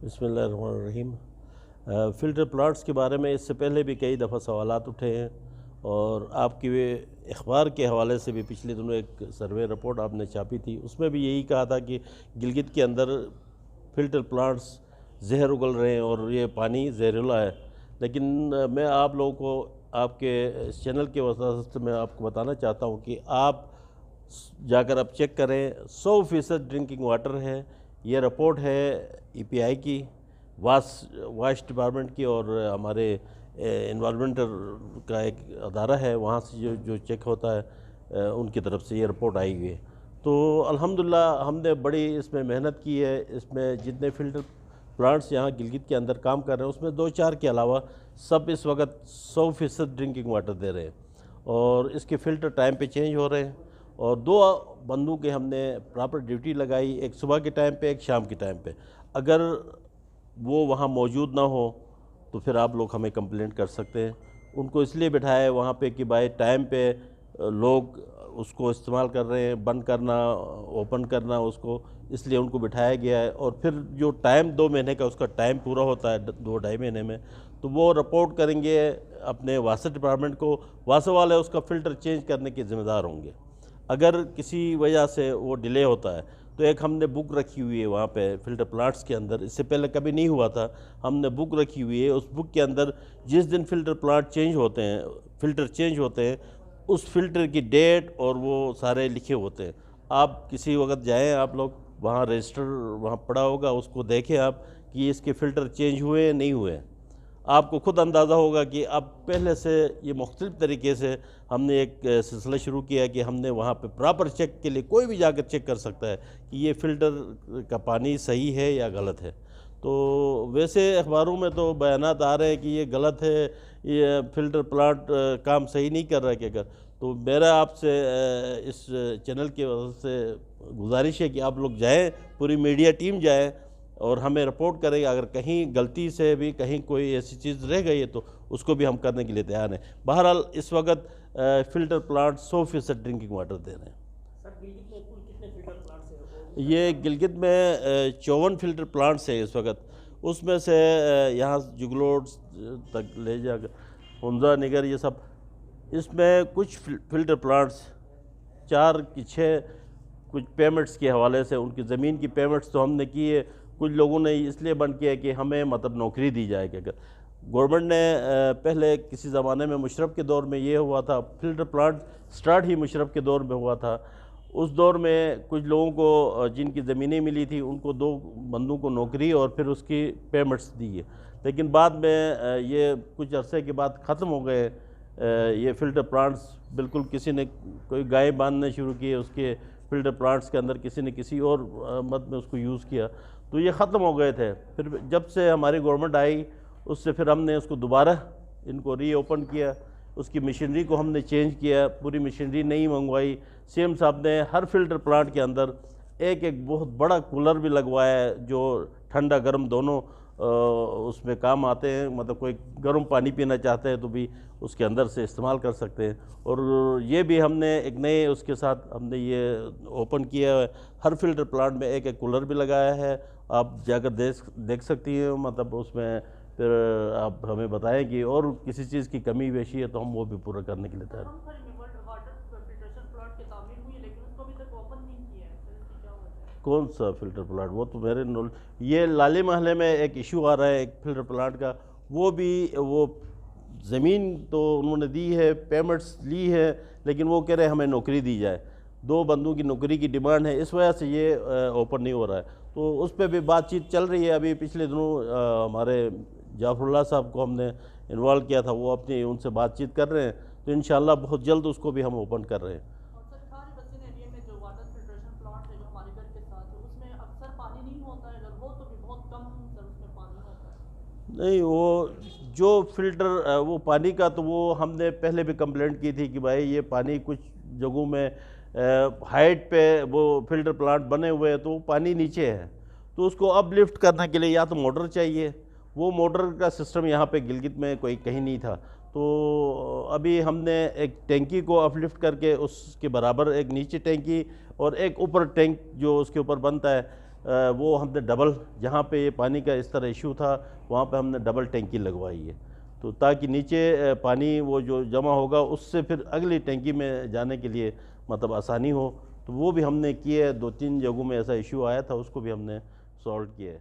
بسم اللہ الرحمن الرحیم۔ فلٹر پلانٹس کے بارے میں اس سے پہلے بھی کئی دفعہ سوالات اٹھے ہیں، اور آپ کی اخبار کے حوالے سے بھی پچھلے دنوں ایک سروے رپورٹ آپ نے چھاپی تھی، اس میں بھی یہی کہا تھا کہ گلگت کے اندر فلٹر پلانٹس زہر اگل رہے ہیں اور یہ پانی زہریلا ہے۔ لیکن میں آپ لوگوں کو آپ کے اس چینل کے واسطے سے میں آپ کو بتانا چاہتا ہوں کہ آپ جا کر اب چیک کریں، 100% ڈرنکنگ واٹر ہے۔ یہ رپورٹ ہے ای پی آئی کی، واش ڈپارٹمنٹ کی، اور ہمارے انوائرمنٹل کا ایک ادارہ ہے، وہاں سے جو چیک ہوتا ہے ان کی طرف سے یہ رپورٹ آئی ہوئی ہے۔ تو الحمدللہ ہم نے بڑی اس میں محنت کی ہے۔ اس میں جتنے فلٹر پلانٹس یہاں گلگت کے اندر کام کر رہے ہیں، اس میں 2-4 کے علاوہ سب اس وقت 100% ڈرنکنگ واٹر دے رہے ہیں، اور اس کے فلٹر ٹائم پہ چینج ہو رہے ہیں، اور 2 بندوں کے ہم نے پراپر ڈیوٹی لگائی، ایک صبح کے ٹائم پہ، ایک شام کے ٹائم پہ۔ اگر وہ وہاں موجود نہ ہو تو پھر آپ لوگ ہمیں کمپلینٹ کر سکتے ہیں۔ ان کو اس لیے بٹھایا ہے وہاں پہ کہ بائی ٹائم پہ لوگ اس کو استعمال کر رہے ہیں، بند کرنا، اوپن کرنا، اس کو اس لیے ان کو بٹھایا گیا ہے۔ اور پھر جو ٹائم 2 مہینے کا اس کا ٹائم پورا ہوتا ہے 2-2.5 مہینے میں، تو وہ رپورٹ کریں گے اپنے واسطہ ڈپارٹمنٹ کو، واسطہ والے اس کا فلٹر چینج کرنے کے ذمہ دار ہوں گے۔ اگر کسی وجہ سے وہ ڈیلے ہوتا ہے تو ایک ہم نے بک رکھی ہوئی ہے وہاں پہ فلٹر پلانٹس کے اندر، اس سے پہلے کبھی نہیں ہوا تھا، ہم نے بک رکھی ہوئی ہے۔ اس بک کے اندر جس دن فلٹر پلانٹ چینج ہوتے ہیں، فلٹر چینج ہوتے ہیں، اس فلٹر کی ڈیٹ اور وہ سارے لکھے ہوتے ہیں۔ آپ کسی وقت جائیں، آپ لوگ وہاں رجسٹر وہاں پڑا ہوگا، اس کو دیکھیں آپ کہ اس کے فلٹر چینج ہوئے ہیں نہیں ہوئے ہیں۔ آپ کو خود اندازہ ہوگا کہ اب پہلے سے یہ مختلف طریقے سے ہم نے ایک سلسلہ شروع کیا کہ ہم نے وہاں پہ پراپر چیک کے لیے کوئی بھی جا کر چیک کر سکتا ہے کہ یہ فلٹر کا پانی صحیح ہے یا غلط ہے۔ تو ویسے اخباروں میں تو بیانات آ رہے ہیں کہ یہ غلط ہے، یہ فلٹر پلانٹ کام صحیح نہیں کر رہا ہے، کیا کر۔ تو میرا آپ سے اس چینل کی وجہ سے گزارش ہے کہ آپ لوگ جائیں، پوری میڈیا ٹیم جائے اور ہمیں رپورٹ کرے گا۔ اگر کہیں غلطی سے بھی کہیں کوئی ایسی چیز رہ گئی ہے تو اس کو بھی ہم کرنے کے لیے تیار ہیں۔ بہرحال اس وقت فلٹر پلانٹ 100% ڈرنکنگ واٹر دے رہے ہیں۔ سر گلگت میں کل کتنے فلٹر پلانٹس ہیں؟ یہ گلگت میں 54 فلٹر پلانٹس ہیں اس وقت، اس میں سے یہاں جگلوٹ تک لے جا کر ہنزا نگر، یہ سب، اس میں کچھ فلٹر پلانٹس 4 کی 6 کچھ پیمنٹس کے حوالے سے، ان کی زمین کی پیمنٹس تو ہم نے کی ہے، کچھ لوگوں نے اس لیے بند کیا کہ ہمیں مطلب نوکری دی جائے کہ گورنمنٹ نے پہلے کسی زمانے میں مشرف کے دور میں یہ ہوا تھا، فلٹر پلانٹ سٹارٹ ہی مشرف کے دور میں ہوا تھا۔ اس دور میں کچھ لوگوں کو جن کی زمینیں ملی تھی ان کو 2 بندوں کو نوکری اور پھر اس کی پیمنٹس دی ہے، لیکن بعد میں یہ کچھ عرصے کے بعد ختم ہو گئے یہ فلٹر پلانٹس۔ بالکل کسی نے کوئی گائے باندھنے شروع کیے اس کے فلٹر پلانٹس کے اندر، کسی نے کسی اور مد میں اس کو یوز کیا، تو یہ ختم ہو گئے تھے۔ پھر جب سے ہماری گورنمنٹ آئی، اس سے پھر ہم نے اس کو دوبارہ ان کو ری اوپن کیا، اس کی مشینری کو ہم نے چینج کیا، پوری مشینری نئی منگوائی۔ سی ایم صاحب نے ہر فلٹر پلانٹ کے اندر ایک بہت بڑا کولر بھی لگوایا ہے جو ٹھنڈا گرم دونوں اس میں کام آتے ہیں، مطلب کوئی گرم پانی پینا چاہتے ہیں تو بھی اس کے اندر سے استعمال کر سکتے ہیں۔ اور یہ بھی ہم نے ایک نئے اس کے ساتھ ہم نے یہ اوپن کیا ہے، ہر فلٹر پلانٹ میں ایک کولر بھی لگایا ہے۔ آپ جا کر دیکھ سکتی ہیں، مطلب اس میں پھر آپ ہمیں بتائیں کہ اور کسی چیز کی کمی بیشی ہے تو ہم وہ بھی پورا کرنے کے لیے تیار ہیں۔ واٹر فلٹریشن پلانٹ کی تعمیر ہوئی ہے لیکن اس کو ابھی تک اوپن نہیں کیا ہے، سر اس کی کیا وجہ ہے؟ کون سا فلٹر پلانٹ؟ وہ تو میرے یہ لالی محلے میں ایک ایشو آ رہا ہے ایک فلٹر پلانٹ کا، وہ بھی وہ زمین تو انہوں نے دی ہے، پیمنٹس لی ہے، لیکن وہ کہہ رہے ہیں ہمیں نوکری دی جائے۔ 2 بندوں کی نوکری کی ڈیمانڈ ہے، اس وجہ سے یہ اوپن نہیں ہو رہا ہے۔ تو اس پہ بھی بات چیت چل رہی ہے۔ ابھی پچھلے دنوں ہمارے جعفر اللہ صاحب کو ہم نے انوالو کیا تھا، وہ اپنی ان سے بات چیت کر رہے ہیں، تو انشاءاللہ بہت جلد اس کو بھی ہم اوپن کر رہے ہیں۔ اور سر خان بسین ایریا میں جو واٹر فلٹریشن پلانٹ ہے جو ہمارے گھر کے ساتھ ہے، اس میں اکثر پانی نہیں ہوتا ہے، اگر ہو تو بھی بہت کم سر اس میں پانی ہوتا ہے۔ نہیں، وہ جو فلٹر وہ پانی کا تو وہ ہم نے پہلے بھی کمپلینٹ کی تھی کہ بھائی یہ پانی کچھ جگہوں میں ہائٹ پہ وہ فلٹر پلانٹ بنے ہوئے ہیں تو وہ پانی نیچے ہے، تو اس کو اپ لفٹ کرنے کے لیے یا تو موٹر چاہیے، وہ موٹر کا سسٹم یہاں پہ گلگت میں کوئی کہیں نہیں تھا۔ تو ابھی ہم نے ایک ٹینکی کو اپ لفٹ کر کے اس کے برابر ایک نیچے ٹینکی اور ایک اوپر ٹینک جو اس کے اوپر بنتا ہے، وہ ہم نے ڈبل، جہاں پہ یہ پانی کا اس طرح ایشو تھا وہاں پہ ہم نے ڈبل ٹینکی لگوائی ہے، تو تاکہ نیچے پانی وہ جو جمع ہوگا اس سے پھر اگلی ٹینکی میں جانے کے لیے مطلب آسانی ہو، تو وہ بھی ہم نے کی ہے۔ 2-3 جگہوں میں ایسا ایشو آیا تھا، اس کو بھی ہم نے سالو کیا ہے۔